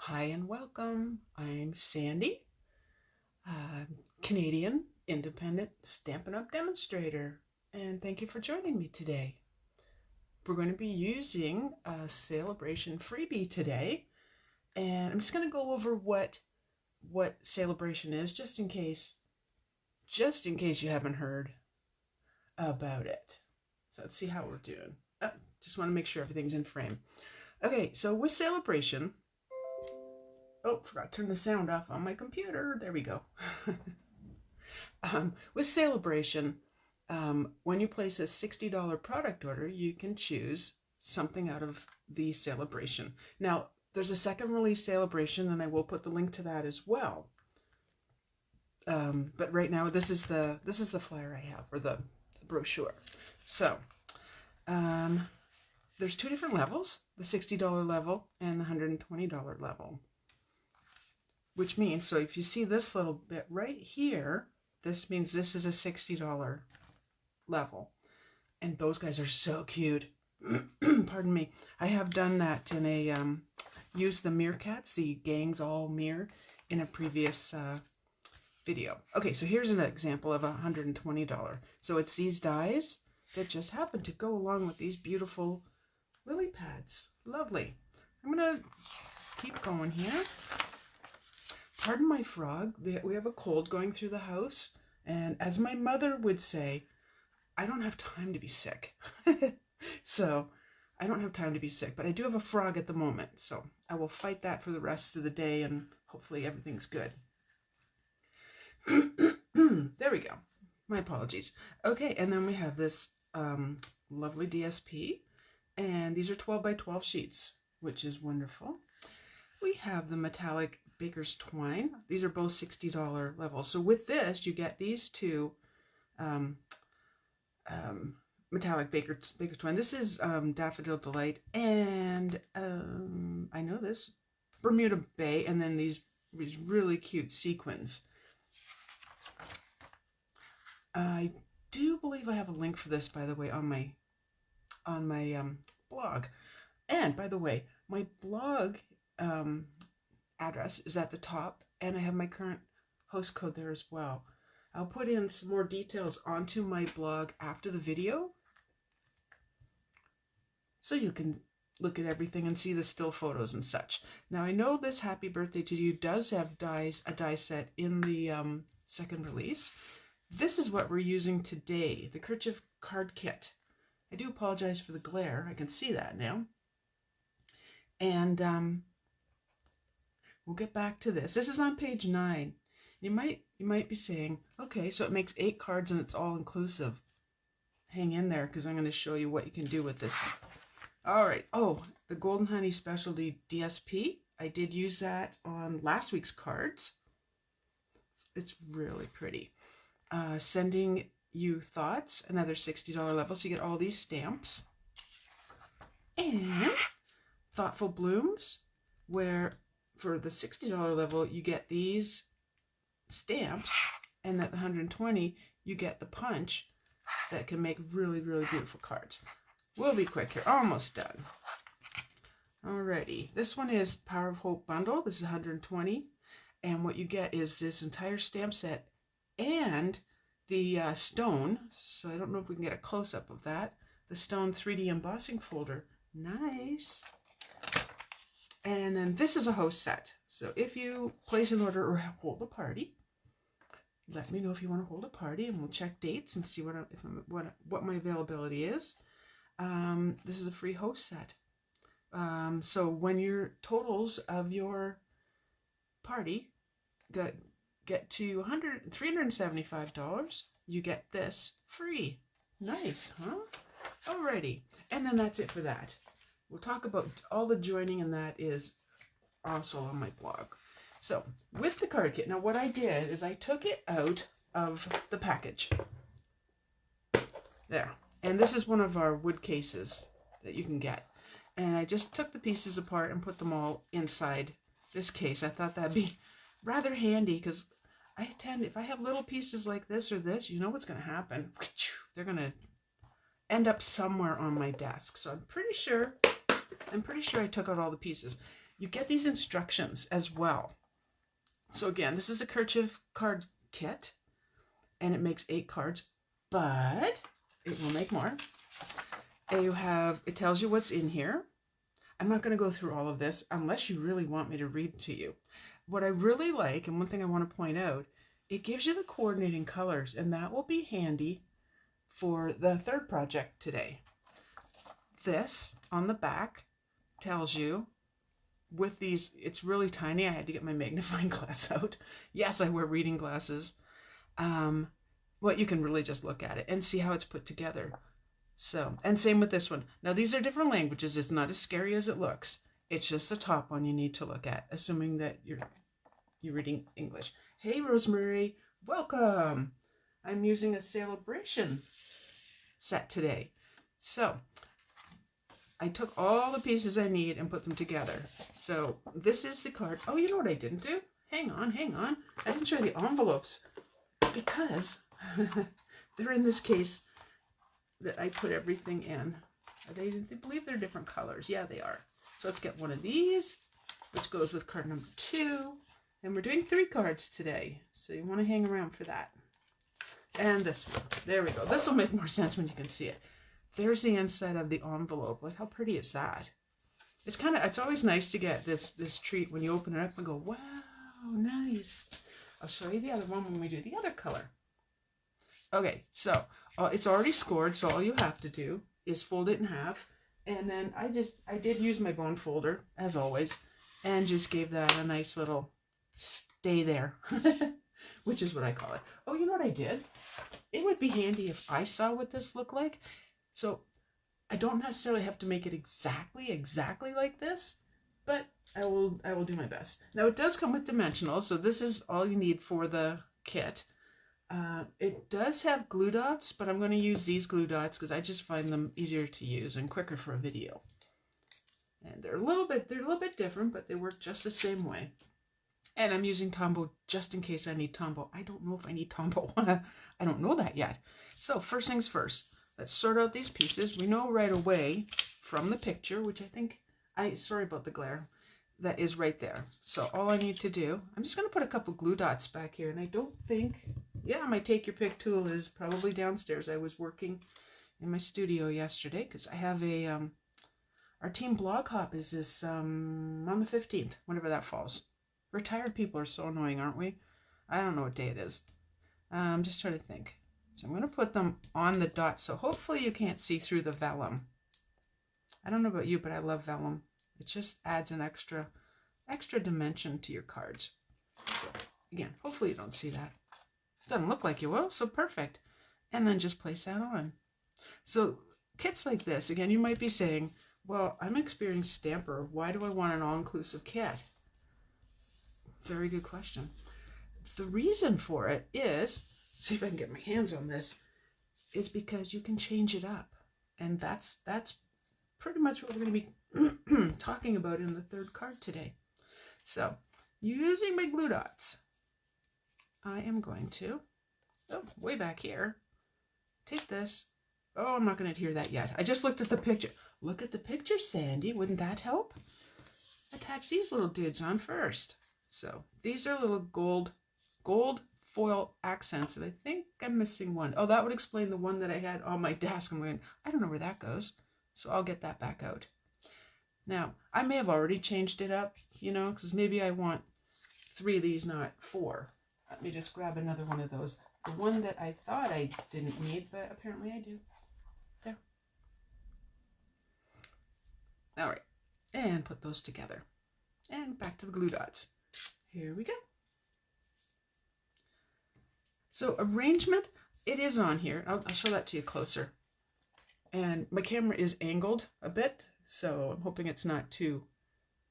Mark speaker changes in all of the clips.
Speaker 1: Hi and welcome. I'm Sandy, Canadian independent Stampin' Up! Demonstrator, and thank you for joining me today. We're going to be using a Sale-A-Bration freebie today, and I'm just going to go over what Sale-A-Bration is, just in case you haven't heard about it. So let's see how we're doing. Just want to make sure everything's in frame. Okay, so with Sale-A-Bration, oh, forgot to turn the sound off on my computer. There we go. With Sale-A-Bration, when you place a $60 product order, you can choose something out of the Sale-A-Bration. Now, there's a second release Sale-A-Bration, and I will put the link to that as well. But right now, this is the flyer I have, or the brochure. So, there's two different levels: the $60 level and the $120 level. Which means, so if you see this little bit right here, this means this is a $60 level. And those guys are so cute. Pardon me. I have done that in a, used the meerkats, the Gangs All Mirror, in a previous video. Okay, so here's an example of $120. So it's these dies that just happen to go along with these beautiful lily pads. Lovely. I'm going to keep going here. Pardon my frog, we have a cold going through the house, and as my mother would say, I don't have time to be sick. So, I don't have time to be sick, but I do have a frog at the moment, so I will fight that for the rest of the day, and hopefully everything's good. There we go. My apologies. Okay, and then we have this lovely DSP, and these are 12 by 12 sheets, which is wonderful. We have the metallic Baker's Twine. These are both $60 levels. So with this, you get these two metallic Baker's Twine. This is Daffodil Delight, and I know this, Bermuda Bay, and then these really cute sequins. I do believe I have a link for this, by the way, on my blog. And by the way, my blog address is at the top, and I have my current host code there as well. I'll put in some more details onto my blog after the video, so you can look at everything and see the still photos and such. Now, I know this Happy Birthday to You does have a die set in the second release. This is what we're using today, the Kerchief Card Kit. I do apologize for the glare. I can see that now. And we'll get back to this. This is on page 9. You might be saying, okay, so it makes 8 cards and it's all inclusive. Hang in there, because I'm going to show you what you can do with this. All right. Oh, the Golden Honey Specialty DSP. I did use that on last week's cards. It's really pretty. Sending You Thoughts, another $60 level, so you get all these stamps. And Thoughtful Blooms, where for the $60 level, you get these stamps, and at the $120, you get the punch that can make really, really beautiful cards. We'll be quick here. Almost done. Alrighty. This one is Power of Hope Bundle. This is $120. And what you get is this entire stamp set and the stone. So I don't know if we can get a close-up of that. The stone 3D embossing folder. Nice. And then this is a host set. So if you place an order or hold a party, let me know if you want to hold a party, and we'll check dates and see what my availability is. This is a free host set. So when your totals of your party get to $375, you get this free. Nice, huh? Alrighty. And then that's it for that. We'll talk about all the joining, and that is also on my blog. So, with the card kit, now what I did is I took it out of the package. There. And this is one of our wood cases that you can get. And I just took the pieces apart and put them all inside this case. I thought that'd be rather handy, because I tend, if I have little pieces like this or this, you know what's going to happen. They're going to end up somewhere on my desk. So I'm pretty sure I took out all the pieces. you get these instructions as well. So again, this is a Kerchief Card Kit, and it makes 8 cards, but it will make more. And it tells you what's in here. I'm not going to go through all of this unless you really want me to read to you. What I really like, and one thing I want to point out, it gives you the coordinating colors, and that will be handy for the third project today. This on the back tells you with these, it's really tiny. I had to get my magnifying glass out. Yes, I wear reading glasses. Well, you can really just look at it and see how it's put together. So, and same with this one. Now, these are different languages. It's not as scary as it looks. It's just the top one you need to look at, assuming that you're reading English. Hey, Rosemary, welcome. I'm using a Sale-A-Bration set today. So, I took all the pieces I need and put them together. So, this is the card. Oh, you know what I didn't do? Hang on. I didn't show you the envelopes because they're in this case that I put everything in. They believe they're different colors. Yeah, they are. So let's get one of these, which goes with card number 2. And we're doing 3 cards today. So you want to hang around for that. And this one. There we go. This will make more sense when you can see it. There's the inside of the envelope. Look how pretty is that? It's always nice to get this treat when you open it up and go, wow, nice. I'll show you the other one when we do the other color. Okay, so it's already scored, so all you have to do is fold it in half. And then I did use my bone folder, as always, and just gave that a nice little stay there, which is what I call it. Oh, you know what I did? It would be handy if I saw what this looked like. So I don't necessarily have to make it exactly like this, but I will do my best. Now, it does come with dimensionals, so this is all you need for the kit. It does have glue dots, but I'm going to use these glue dots because I just find them easier to use and quicker for a video. And they're a little bit different, but they work just the same way. And I'm using Tombow just in case I need Tombow. I don't know if I need Tombow. I don't know that yet. So first things first, let's sort out these pieces. We know right away from the picture, which I think, sorry about the glare, that is right there. So all I need to do, I'm just going to put a couple glue dots back here. And I don't think, yeah, my Take Your Pick tool is probably downstairs. I was working in my studio yesterday because I have a, our team blog hop is this on the 15th, whenever that falls. Retired people are so annoying, aren't we? I don't know what day it is. I'm just trying to think. So I'm going to put them on the dots. So hopefully you can't see through the vellum. I don't know about you, but I love vellum. It just adds an extra dimension to your cards. So again, hopefully you don't see that. Doesn't look like you will, so perfect. And then just place that on. So kits like this, again, you might be saying, well, I'm an experienced stamper. Why do I want an all-inclusive kit? Very good question. The reason for it is, see if I can get my hands on this, is because you can change it up. And that's pretty much what we're going to be talking about in the third card today. So, using my glue dots, I am going to, way back here, take this. Oh, I'm not going to adhere that yet. I just looked at the picture. Look at the picture, Sandy. Wouldn't that help? Attach these little dudes on first. So these are little gold foil accents, and I think I'm missing one. Oh, that would explain the one that I had on my desk. I'm going, I don't know where that goes. So I'll get that back out. Now, I may have already changed it up, because maybe I want 3 of these, not 4. Let me just grab another one of those. The one that I thought I didn't need, but apparently I do. There. All right. And put those together. And back to the glue dots. Here we go. So arrangement, it is on here. I'll show that to you closer. And my camera is angled a bit, so I'm hoping it's not too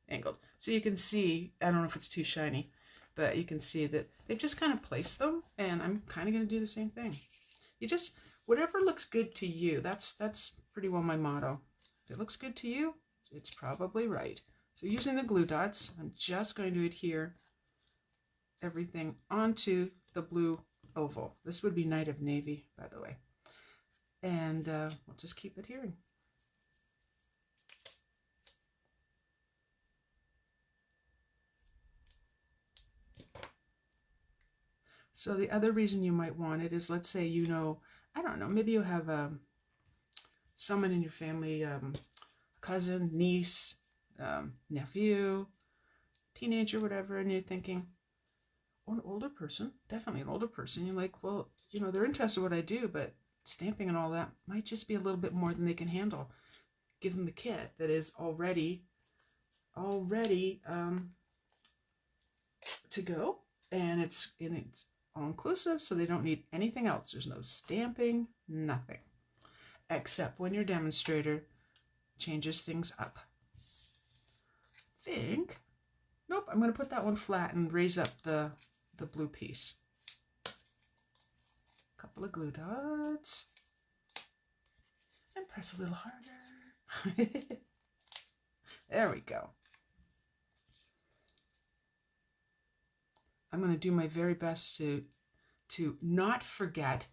Speaker 1: angled. So you can see, I don't know if it's too shiny, but you can see that they've just kind of placed them, and I'm kind of going to do the same thing. You just, whatever looks good to you, that's pretty well my motto. If it looks good to you, it's probably right. So using the glue dots, I'm just going to adhere everything onto the blue oval. This would be Night of Navy, by the way. And we'll just keep adhering. So the other reason you might want it is, let's say, you know, I don't know, maybe you have someone in your family, cousin, niece, nephew, teenager, whatever, and you're thinking, or an older person, definitely an older person. You're like, well, you know, they're interested in what I do, but stamping and all that might just be a little bit more than they can handle. Give them the kit that is already to go, and it's all inclusive, so they don't need anything else. There's no stamping, nothing, except when your demonstrator changes things up. Nope, I'm going to put that one flat and raise up the blue piece. Couple of glue dots, and press a little harder. There we go. I'm going to do my very best to not forget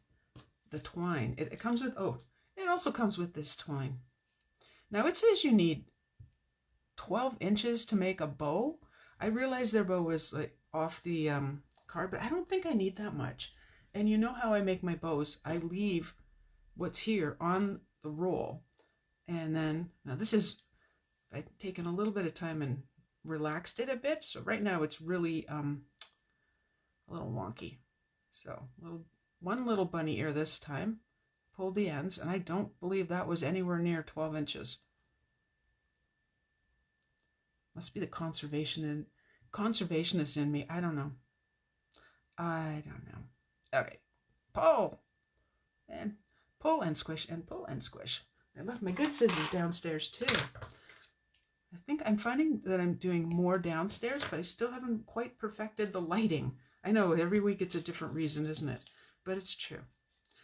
Speaker 1: the twine. It comes with, oh, it also comes with this twine. Now it says you need 12 inches to make a bow. I realized their bow was like off the card, but I don't think I need that much. And you know how I make my bows. I leave what's here on the roll. And then, now this is, I've taken a little bit of time and relaxed it a bit. So right now it's really a little wonky. So one little bunny ear this time. Pull the ends, and I don't believe that was anywhere near 12 inches. Must be the conservationist in me. I don't know. Okay, pull and squish and pull and squish. I left my good scissors downstairs too. I think I'm finding that I'm doing more downstairs, but I still haven't quite perfected the lighting. I know every week it's a different reason, isn't it? But it's true.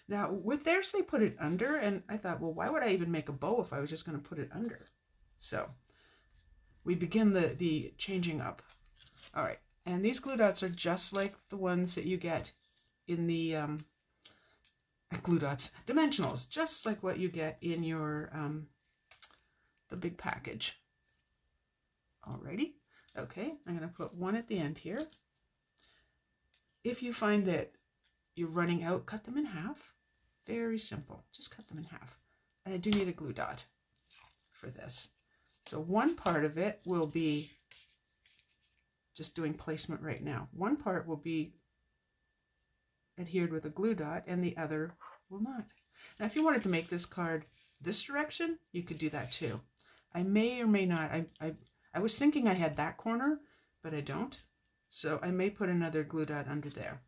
Speaker 1: Now with theirs, they put it under, and I thought, well, why would I even make a bow if I was just going to put it under? So we begin the changing up. All right, and these glue dots are just like the ones that you get in the glue dots, dimensionals, just like what you get in your the big package. Alrighty, okay, I'm going to put one at the end here. If you find that you're running out, cut them in half. Very simple, just cut them in half. And I do need a glue dot for this. So one part of it will be just doing placement right now. One part will be adhered with a glue dot and the other will not. Now if you wanted to make this card this direction, you could do that too. I may or may not. I was thinking I had that corner, but I don't. So I may put another glue dot under there.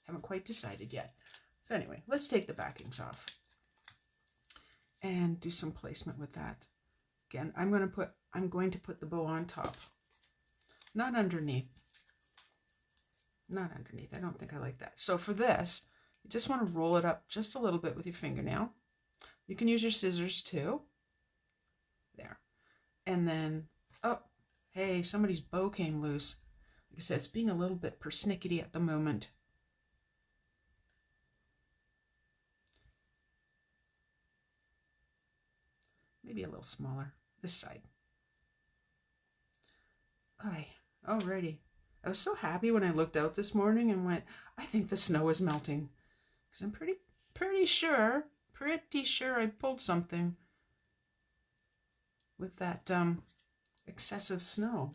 Speaker 1: Haven't quite decided yet. So anyway, let's take the backings off and do some placement with that. Again, I'm going to put the bow on top, not underneath. Not underneath. I don't think I like that. So for this, you just want to roll it up just a little bit with your fingernail. You can use your scissors too. There. And then, oh, hey, somebody's bow came loose. Like I said, it's being a little bit persnickety at the moment. Maybe a little smaller, this side. Alrighty. I was so happy when I looked out this morning and went, I think the snow is melting. Because I'm pretty sure I pulled something with that excessive snow.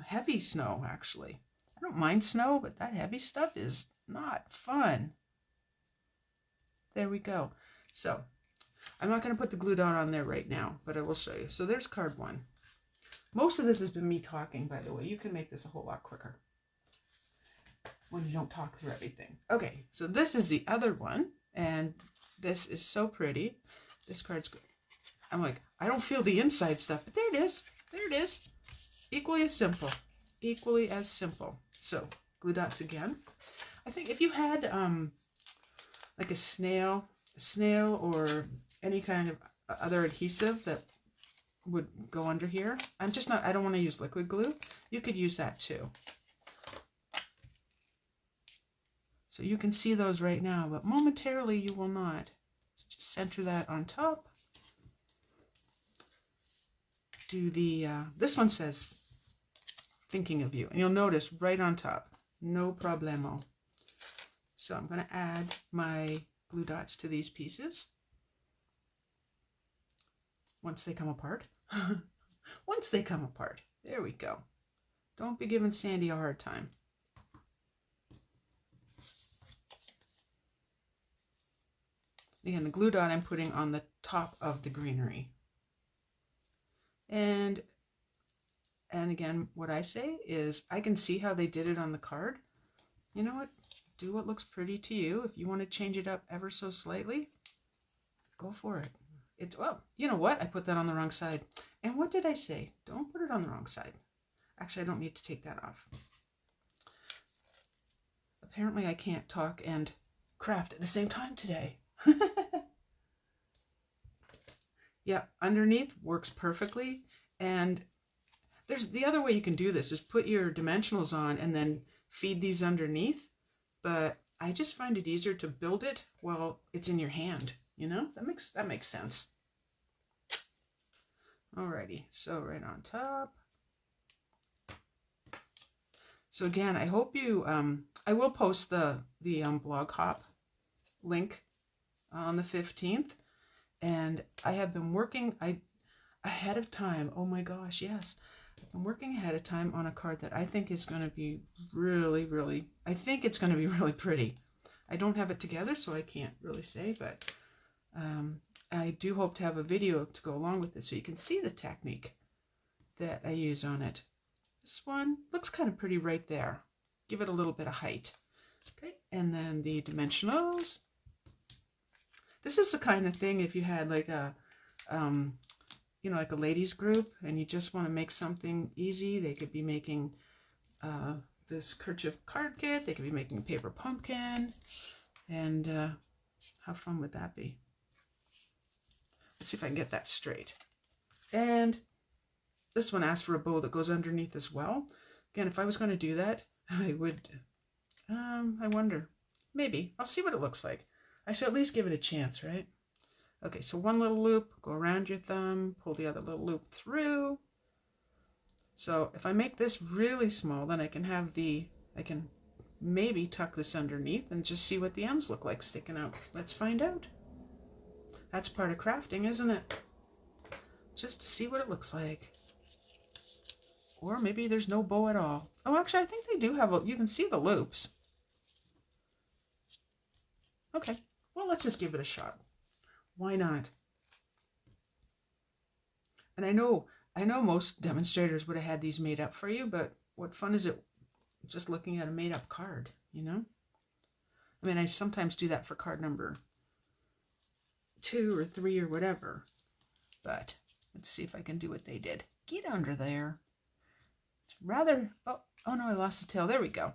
Speaker 1: Heavy snow, actually. I don't mind snow, but that heavy stuff is not fun. There we go. So, I'm not going to put the glue dot on there right now, but I will show you. So there's card one. Most of this has been me talking, by the way. You can make this a whole lot quicker when you don't talk through everything. Okay, so this is the other one, and this is so pretty. This card's good. I'm like, I don't feel the inside stuff, but there it is. There it is. Equally as simple. Equally as simple. So, glue dots again. I think if you had like a snail or any kind of other adhesive that would go under here. I don't want to use liquid glue. You could use that too. So you can see those right now, but momentarily you will not. So just center that on top. Do the, this one says, thinking of you. And you'll notice right on top, no problemo. So I'm going to add my glue dots to these pieces once they come apart. Once they come apart. There we go. Don't be giving Sandy a hard time. Again, the glue dot I'm putting on the top of the greenery. And again, what I say is I can see how they did it on the card. You know what? Do what looks pretty to you. If you want to change it up ever so slightly, go for it. It's, well, you know what? I put that on the wrong side. And what did I say? Don't put it on the wrong side. Actually, I don't need to take that off. Apparently, I can't talk and craft at the same time today. Yeah, underneath works perfectly. And there's the other way you can do this is put your dimensionals on and then feed these underneath. But I just find it easier to build it while it's in your hand. You know, that makes sense. Alrighty, so right on top. So again, I hope you, I will post the blog hop link on the 15th. And I have been working ahead of time. Oh my gosh, yes. I'm working ahead of time on a card that I think is going to be really, I think it's going to be really pretty. I don't have it together, so I can't really say, but I do hope to have a video to go along with it so you can see the technique that I use on it. This one looks kind of pretty right there. Give it a little bit of height. Okay, and then the dimensionals. This is the kind of thing if you had like a, you know, like a ladies group and you just want to make something easy. They could be making this Kerchief Card Kit. They could be making a paper pumpkin. And how fun would that be? Let's see if I can get that straight. And this one asks for a bow that goes underneath as well. Again, if I was going to do that, I would, I wonder, maybe. I'll see what it looks like. I should at least give it a chance, right? Okay, so one little loop, go around your thumb, pull the other little loop through. So if I make this really small, then I can have I can maybe tuck this underneath and just see what the ends look like sticking out. Let's find out. That's part of crafting, isn't it? Just to see what it looks like. Or maybe there's no bow at all. Oh, actually, I think they do have you can see the loops. Okay. Well, let's just give it a shot. Why not? And I know most demonstrators would have had these made up for you, but what fun is it just looking at a made up card, you know? I mean, I sometimes do that for card number 2 or 3 or whatever, but let's see if I can do what they did. Get under there. It's rather, oh no, I lost the tail. There we go.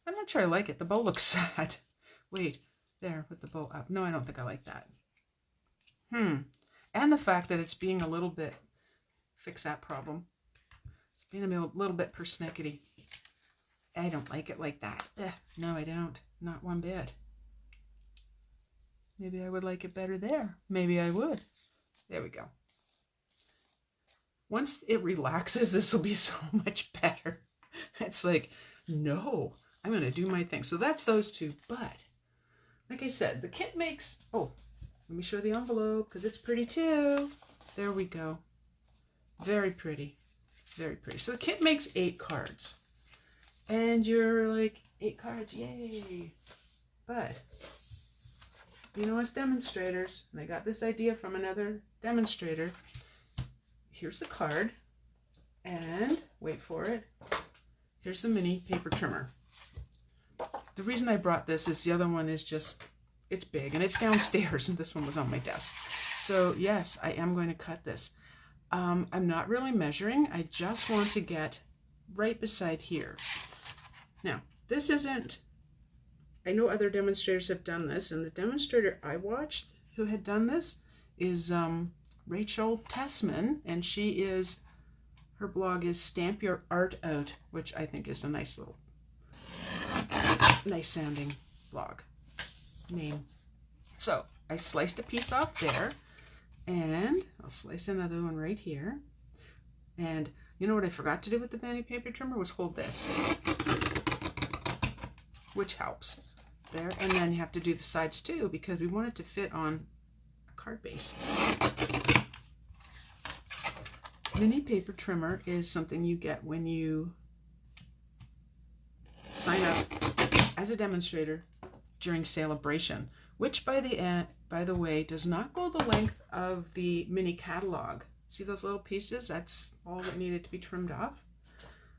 Speaker 1: I'm not sure I like it. The bow looks sad. Wait. There, with the bow up. No, I don't think I like that. And the fact that it's being a little bit, fix that problem. It's being a little bit persnickety. I don't like it like that. No, I don't. Not one bit. Maybe I would like it better there. Maybe I would. There we go. Once it relaxes, this will be so much better. It's like, no, I'm going to do my thing. So that's those two, but like I said, the kit makes, oh, let me show the envelope because it's pretty too. There we go. Very pretty. Very pretty. So the kit makes 8 cards. And you're like, 8 cards, yay. But, you know us demonstrators, and I got this idea from another demonstrator. Here's the card. And, wait for it, here's the mini paper trimmer. The reason I brought this is the other one is just, it's big and it's downstairs and this one was on my desk. So yes, I am going to cut this. I'm not really measuring. I just want to get right beside here. Now, this isn't, I know other demonstrators have done this, and the demonstrator I watched who had done this is Rachel Tessman, and her blog is Stamp Your Art Out, which I think is a nice sounding blog name. So I sliced a piece off there, and I'll slice another one right here. And you know what I forgot to do with the mini paper trimmer was hold this, which helps. there, and then you have to do the sides too because we want it to fit on a card base. Mini paper trimmer is something you get when you sign up as a demonstrator during Sale-A-Bration, which by the way does not go the length of the mini catalog. See those little pieces? That's all that needed to be trimmed off.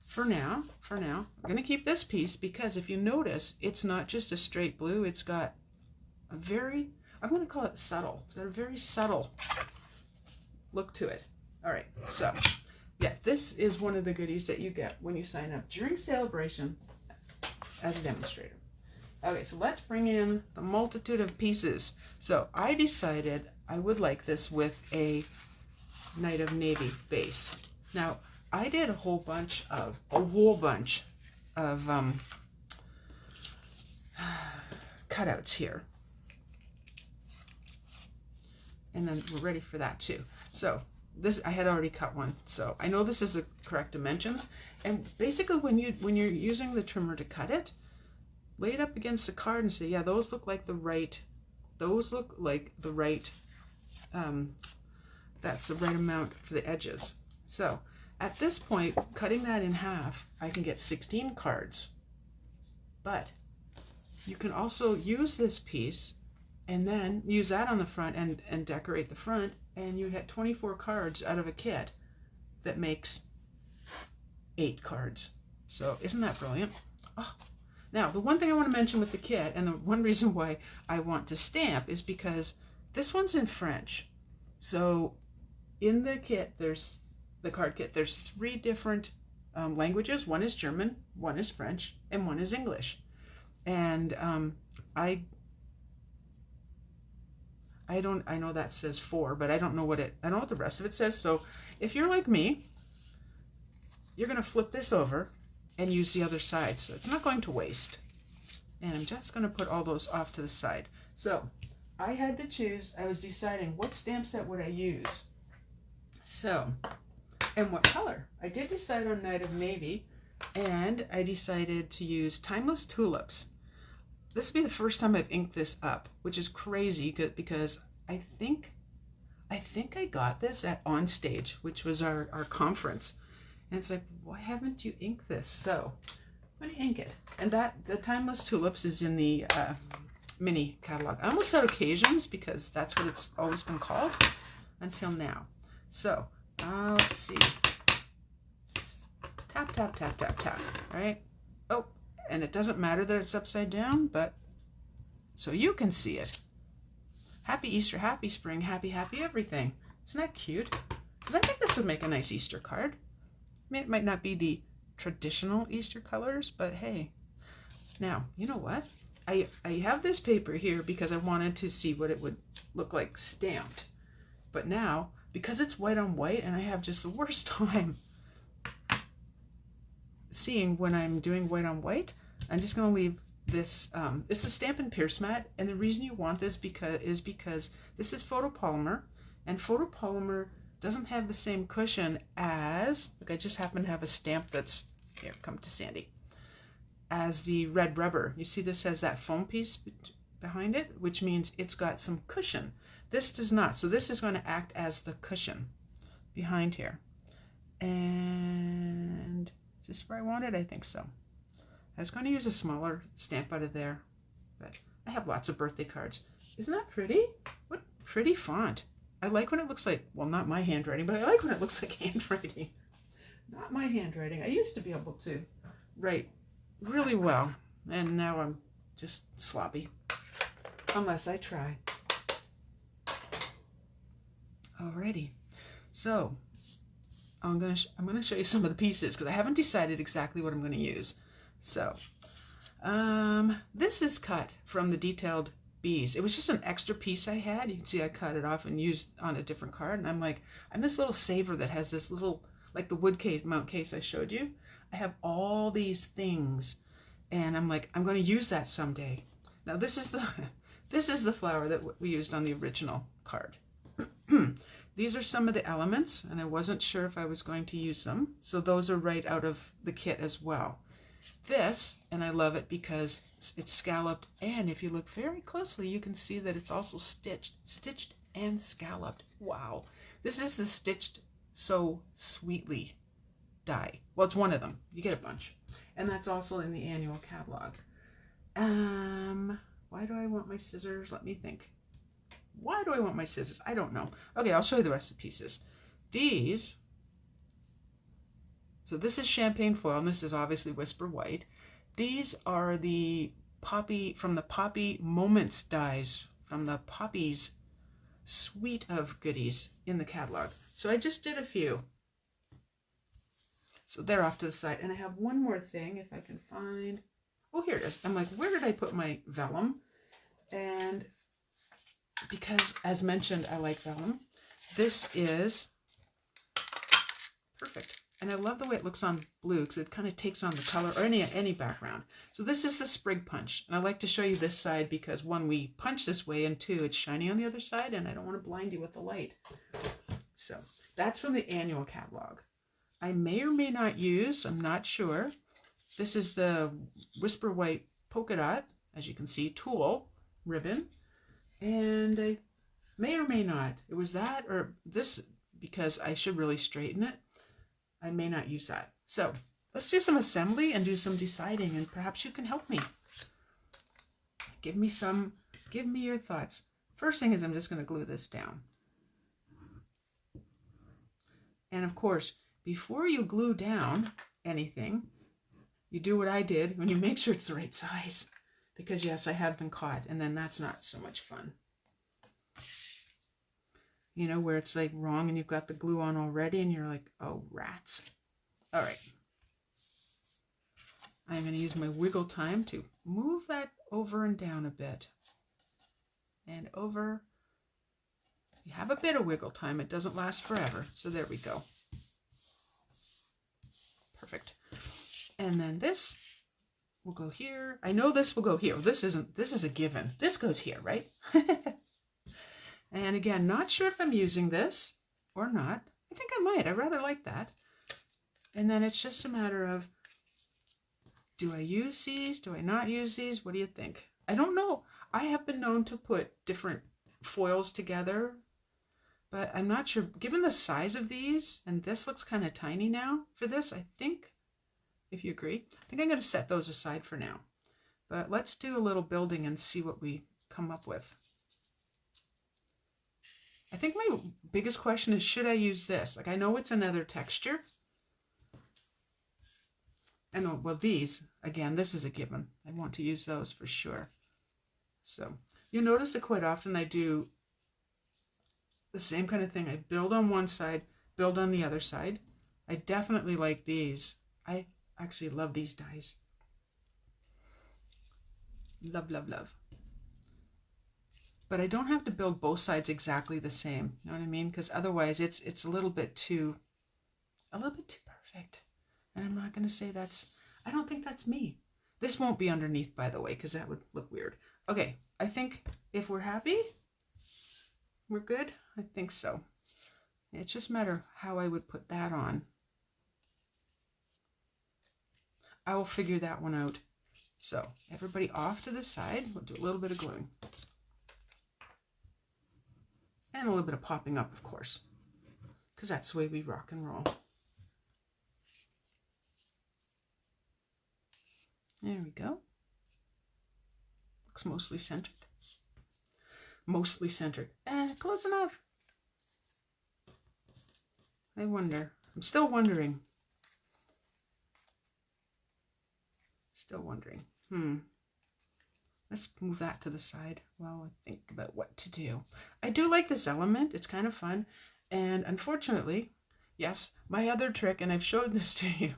Speaker 1: For now, I'm going to keep this piece because if you notice, it's not just a straight blue. It's got a very, I'm going to call it subtle. It's got a very subtle look to it. All right, so yeah, this is one of the goodies that you get when you sign up during Sale-A-Bration as a demonstrator. Okay, so let's bring in the multitude of pieces. So I decided I would like this with a Night of Navy base. Now, I did a whole bunch of cutouts here. And then we're ready for that too. So this, I had already cut one, so I know this is the correct dimensions. And basically when you're using the trimmer to cut it, lay it up against the card and say, yeah, those look like the right, that's the right amount for the edges. So at this point, cutting that in half, I can get 16 cards. But you can also use this piece and then use that on the front and decorate the front, and you get 24 cards out of a kit that makes 8 cards. So isn't that brilliant? Oh. Now, the one thing I want to mention with the kit, and the one reason why I want to stamp, is because this one's in French. So in the kit, the card kit, there's 3 different languages. One is German, one is French, and one is English. And I know that says 4, but I don't know what the rest of it says. So if you're like me, you're going to flip this over and use the other side. So it's not going to waste. And I'm just going to put all those off to the side. So I had to choose, I was deciding what stamp set would I use. So, and what color. I did decide on Night of Navy, and I decided to use Timeless Tulips. This will be the first time I've inked this up, which is crazy because I think I got this at Onstage, which was our conference. And it's like, why haven't you inked this? So I'm going to ink it. And the Timeless Tulips is in the mini catalog. I almost said Occasions because that's what it's always been called until now. So let's see. Tap, tap, tap, tap, tap. All right. Oh, and it doesn't matter that it's upside down, but so you can see it. Happy Easter, happy spring, happy, happy everything. Isn't that cute? Because I think this would make a nice Easter card. I mean, it might not be the traditional Easter colors, but hey. Now, you know what? I have this paper here because I wanted to see what it would look like stamped. But now, because it's white on white, and I have just the worst time seeing when I'm doing white on white, I'm just going to leave this. It's a Stampin' Pierce mat, and the reason you want this is because this is photopolymer, and photopolymer doesn't have the same cushion as, like I just happen to have a stamp that's, here, come to Sandy, as the red rubber. You see this has that foam piece behind it, which means it's got some cushion. This does not, so this is going to act as the cushion behind here. And is this where I want it? I think so. I was going to use a smaller stamp out of there, but I have lots of birthday cards. Isn't that pretty? What pretty font. I like when it looks like, well, not my handwriting, but I like when it looks like handwriting. Not my handwriting. I used to be able to write really well, and now I'm just sloppy, unless I try. Alrighty, so I'm gonna show you some of the pieces because I haven't decided exactly what I'm going to use. So this is cut from the Detailed Bees. It was just an extra piece I had. You can see I cut it off and used on a different card, and I'm this little saver that has this little, like the wood case, mount case I showed you. I have all these things, and I'm like, I'm going to use that someday. Now this is the flower that we used on the original card. These are some of the elements, and I wasn't sure if I was going to use them, so those are right out of the kit as well. This, and I love it because it's scalloped, and if you look very closely, you can see that it's also stitched and scalloped. Wow. This is the Stitched So Sweetly die. Well, it's one of them. You get a bunch. And that's also in the annual catalog. Why do I want my scissors? Let me think. Why do I want my scissors? I don't know. Okay, I'll show you the rest of the pieces. These, so this is champagne foil, and this is obviously Whisper White. These are the Poppy, from the Poppy Moments dies, from the Poppy's suite of goodies in the catalog. So I just did a few. So they're off to the side. And I have one more thing, if I can find, oh, here it is. I'm like, where did I put my vellum? And because, as mentioned, I like vellum, this is perfect. And I love the way it looks on blue because it kind of takes on the color or any background. So this is the sprig punch. And I like to show you this side because one, we punch this way, and two, it's shiny on the other side and I don't want to blind you with the light. So that's from the annual catalog. I may or may not use, I'm not sure. This is the Whisper White polka dot, as you can see, tulle ribbon. And I may or may not. It was that or this, because I should really straighten it. I may not use that. So let's do some assembly and do some deciding, and perhaps you can help me. Give me your thoughts. First thing is I'm just going to glue this down. And of course, before you glue down anything, you do what I did when you make sure it's the right size. Because yes, I have been caught, and then that's not so much fun. You know, where it's like wrong and you've got the glue on already and you're like, oh, rats. All right. I'm going to use my wiggle time to move that over and down a bit. And over. You have a bit of wiggle time. It doesn't last forever. So there we go. Perfect. And then this will go here. I know this will go here. This is a given. This goes here, right? And again, not sure if I'm using this or not. I think I might. I rather like that. And then it's just a matter of, do I use these? Do I not use these? What do you think? I don't know. I have been known to put different foils together, but I'm not sure. Given the size of these, and this looks kind of tiny now for this, I think, if you agree, I think I'm going to set those aside for now. But let's do a little building and see what we come up with. I think my biggest question is, should I use this? Like, I know it's another texture. And well, these, again, this is a given. I want to use those for sure. So you'll notice that quite often I do the same kind of thing. I build on one side, build on the other side. I definitely like these. I actually love these dies. Love, love, love. But I don't have to build both sides exactly the same. You know what I mean? Because otherwise it's a little bit too perfect. And I'm not going to say that's, I don't think that's me. This won't be underneath, by the way, because that would look weird. Okay, I think if we're happy, we're good. I think so. It's just a matter of how I would put that on. I will figure that one out. So everybody off to the side. We'll do a little bit of gluing. And a little bit of popping up, of course, because that's the way we rock and roll. There we go. Looks mostly centered. Mostly centered. Close enough. I wonder. I'm still wondering. Still wondering. Let's move that to the side while I think about what to do. I do like this element. It's kind of fun. And unfortunately, yes, my other trick, and I've showed this to you,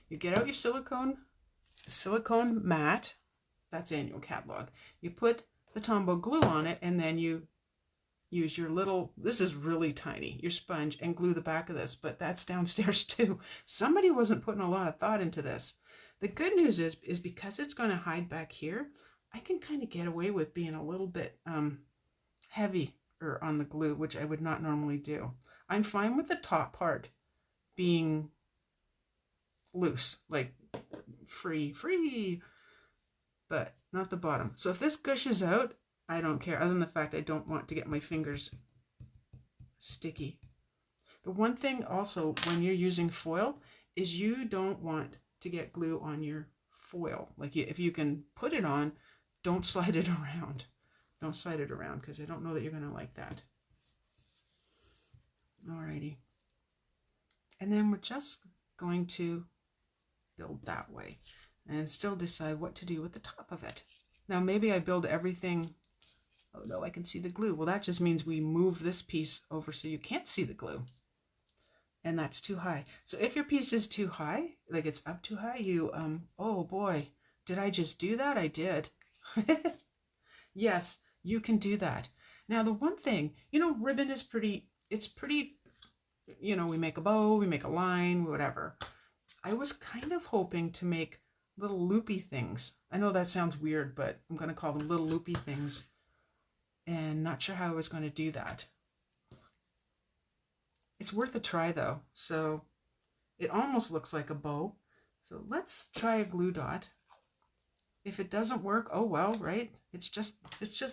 Speaker 1: you get out your silicone mat. That's annual catalog. You put the Tombow glue on it, and then you use your little, this is really tiny, your sponge, and glue the back of this. But that's downstairs too. Somebody wasn't putting a lot of thought into this. The good news is because it's going to hide back here, I can kind of get away with being a little bit heavier on the glue, which I would not normally do. I'm fine with the top part being loose, like free, but not the bottom. So if this gushes out, I don't care, other than the fact I don't want to get my fingers sticky. The one thing also when you're using foil is you don't want to get glue on your foil. Like if you can put it on, don't slide it around. Don't slide it around because I don't know that you're going to like that. Alrighty. And then we're just going to build that way and still decide what to do with the top of it. Now maybe I build everything. Oh no, I can see the glue. Well, that just means we move this piece over so you can't see the glue. And that's too high. So if your piece is too high, like it's up too high, you, oh boy, did I just do that? I did. Yes, you can do that. Now the one thing, you know, ribbon is pretty, it's pretty, you know, we make a bow, we make a line, whatever. I was kind of hoping to make little loopy things. I know that sounds weird, but I'm going to call them little loopy things. And not sure how I was going to do that. It's worth a try though. So it almost looks like a bow. So let's try a glue dot. If it doesn't work, oh well, right? It's just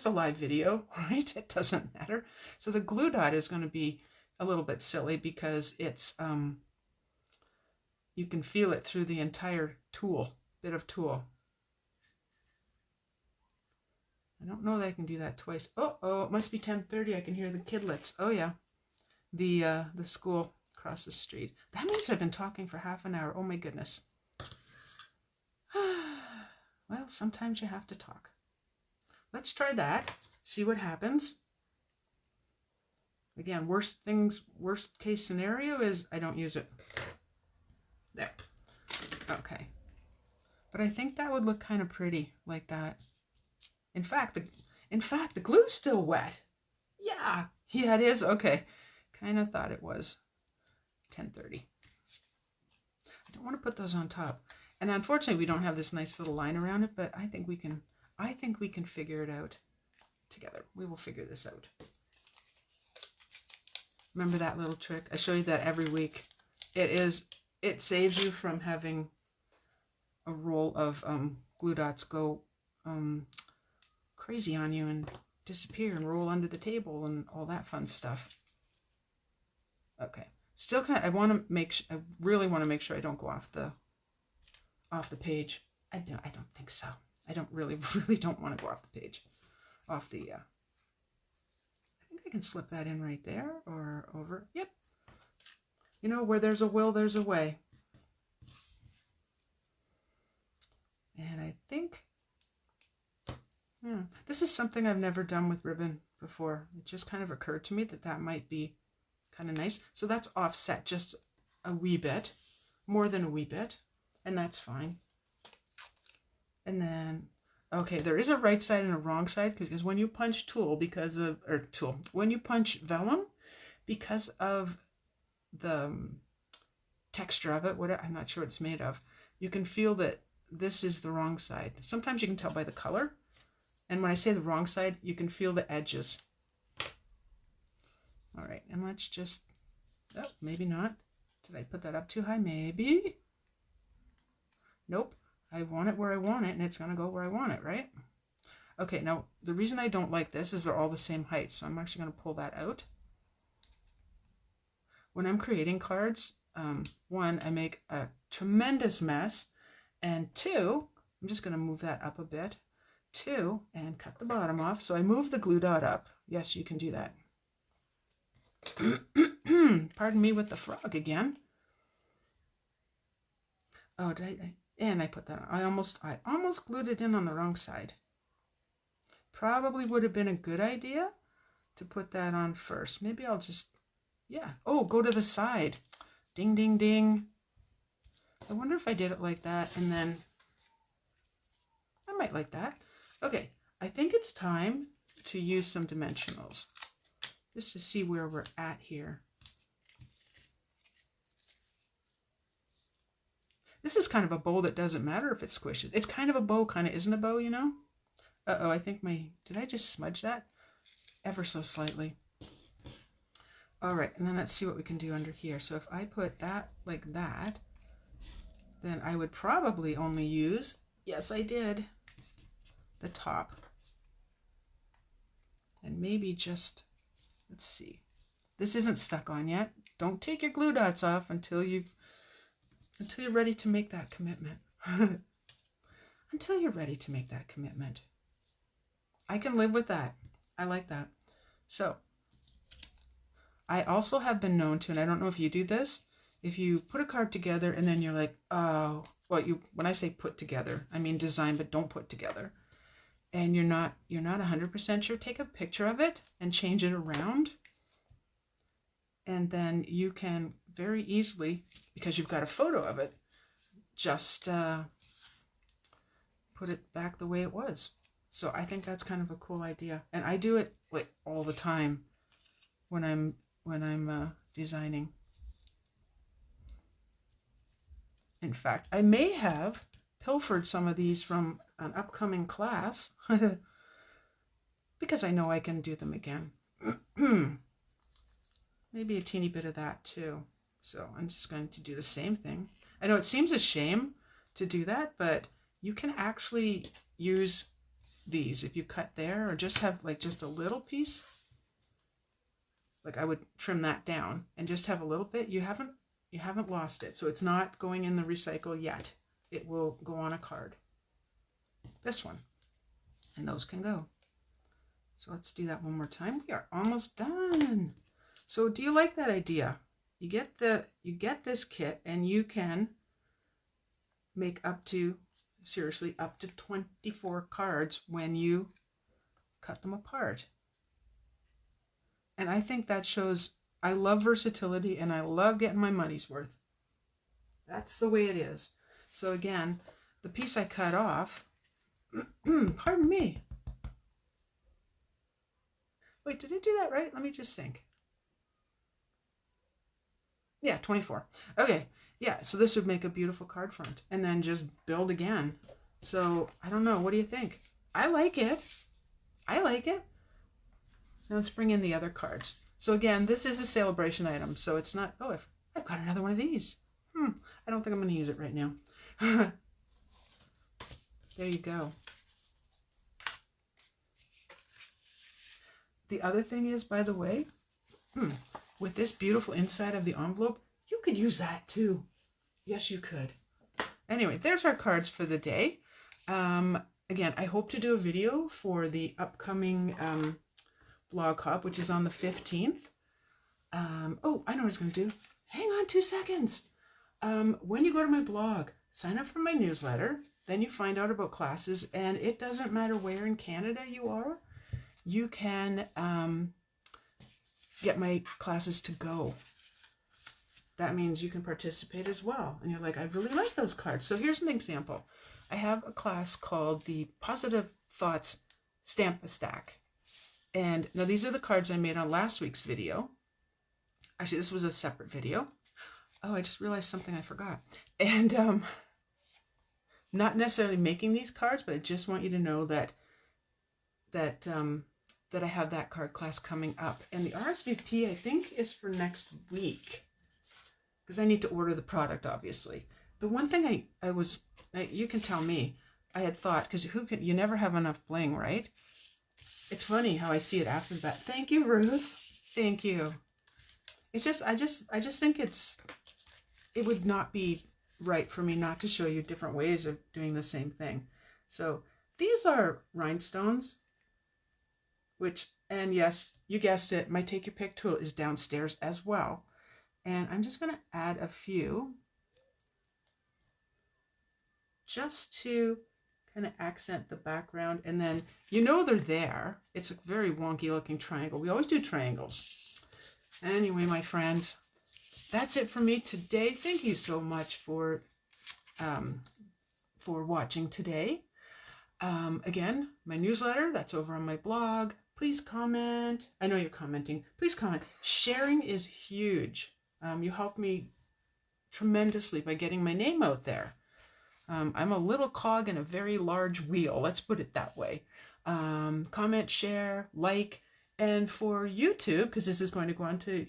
Speaker 1: a live video, right? It doesn't matter. So the glue dot is going to be a little bit silly because it's you can feel it through the entire bit of tool. I don't know that I can do that twice. Oh, it must be 10:30. I can hear the kidlets. Oh yeah, the school across the street. That means I've been talking for half an hour. Oh my goodness. Well, sometimes you have to talk. Let's try that. See what happens. Again, worst case scenario is I don't use it. There. Okay. But I think that would look kind of pretty like that. In fact, the glue's still wet. Yeah, it is. Okay. Kind of thought it was 10:30. I don't want to put those on top. And unfortunately, we don't have this nice little line around it, but I think we can figure it out together. We will figure this out. Remember that little trick? I show you that every week. It saves you from having a roll of glue dots go crazy on you and disappear and roll under the table and all that fun stuff. Okay. Still kind of, I really want to make sure I don't go off the page. I don't think so. I don't really don't want to go off the page. I think I can slip that in right there or over. Yep. You know, where there's a will, there's a way. And I think, yeah, this is something I've never done with ribbon before. It just kind of occurred to me that might be kind of nice. So that's offset just a wee bit, more than a wee bit, and that's fine. And then, okay, there is a right side and a wrong side because when you punch when you punch vellum, because of the texture of it, I'm not sure what it's made of, you can feel that this is the wrong side. Sometimes you can tell by the color. And when I say the wrong side, you can feel the edges. All right, and let's just, oh, maybe not. Did I put that up too high? Maybe. Nope. I want it where I want it, and it's going to go where I want it, right? Okay, now, the reason I don't like this is they're all the same height, so I'm actually going to pull that out. When I'm creating cards, one, I make a tremendous mess, and two, I'm just going to move that up a bit. Two, and cut the bottom off. So I move the glue dot up. Yes, you can do that. Pardon me with the frog again. Oh, and I put that on. I almost glued it in on the wrong side. Probably would have been a good idea to put that on first. Maybe I'll just, yeah. Oh, go to the side. Ding, ding, ding. I wonder if I did it like that and then I might like that. Okay, I think it's time to use some dimensionals just to see where we're at here. This is kind of a bow that doesn't matter if it squishes. It's kind of a bow, kind of isn't a bow, you know? Uh-oh, I think did I just smudge that? Ever so slightly. All right, and then let's see what we can do under here. So if I put that like that, then I would probably only use, yes I did, the top. And maybe just, let's see, this isn't stuck on yet. Don't take your glue dots off until you're ready to make that commitment. Until you're ready to make that commitment. I can live with that. I like that. So I also have been known to, and I don't know if you do this, if you put a card together and then you're like, oh, well, when I say put together, I mean design, but don't put together. And you're not 100% sure, take a picture of it and change it around. And then you can very easily, because you've got a photo of it, just put it back the way it was. So I think that's kind of a cool idea. And I do it like all the time when I'm designing. In fact, I may have pilfered some of these from an upcoming class because I know I can do them again. Maybe a teeny bit of that too. So I'm just going to do the same thing. I know it seems a shame to do that, but you can actually use these if you cut there, or just have like just a little piece. Like I would trim that down and just have a little bit. You haven't lost it. So it's not going in the recycle yet. It will go on a card. This one. And those can go. So let's do that one more time. We are almost done. So do you like that idea? You get this kit and you can make up to 24 cards when you cut them apart. And I think that shows I love versatility and I love getting my money's worth. That's the way it is. So again, the piece I cut off, pardon me. Wait, did I do that right? Let me just think. Yeah, 24. Okay, yeah, so this would make a beautiful card front. And then just build again. So, I don't know, what do you think? I like it. I like it. Now let's bring in the other cards. So again, this is a Sale-A-Bration item, so it's not, oh, I've got another one of these. I don't think I'm going to use it right now. There you go. The other thing is, by the way, with this beautiful inside of the envelope, you could use that too. Yes, you could. Anyway, there's our cards for the day. Again, I hope to do a video for the upcoming blog hop, which is on the 15th. Oh, I know what I was going to do. Hang on 2 seconds. When you go to my blog, sign up for my newsletter. Then you find out about classes, and it doesn't matter where in Canada you are. You can get my classes to go. That means you can participate as well. And you're like, I really like those cards. So here's an example. I have a class called the Positive Thoughts Stamp-A-Stack. And now these are the cards I made on last week's video. Actually, this was a separate video. Oh, I just realized something I forgot. And not necessarily making these cards, but I just want you to know that I have that card class coming up. And the RSVP, I think, is for next week. Because I need to order the product, obviously. The one thing you can tell me, I had thought, because you never have enough bling, right? It's funny how I see it after that. Thank you, Ruth. Thank you. It's just, I just think it would not be right for me not to show you different ways of doing the same thing. So these are rhinestones, and yes, you guessed it, my Take Your Pick tool is downstairs as well. And I'm just going to add a few just to kind of accent the background. And then, you know, they're there. It's a very wonky looking triangle. We always do triangles. Anyway, my friends, that's it for me today. Thank you so much for watching today. Again, my newsletter, that's over on my blog. Please comment. I know you're commenting. Please comment. Sharing is huge. You help me tremendously by getting my name out there. I'm a little cog in a very large wheel. Let's put it that way. Comment, share, like, and for YouTube, because this is going to go on to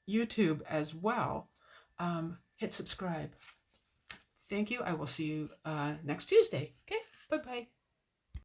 Speaker 1: YouTube as well, hit subscribe. Thank you. I will see you next Tuesday. Okay, bye-bye.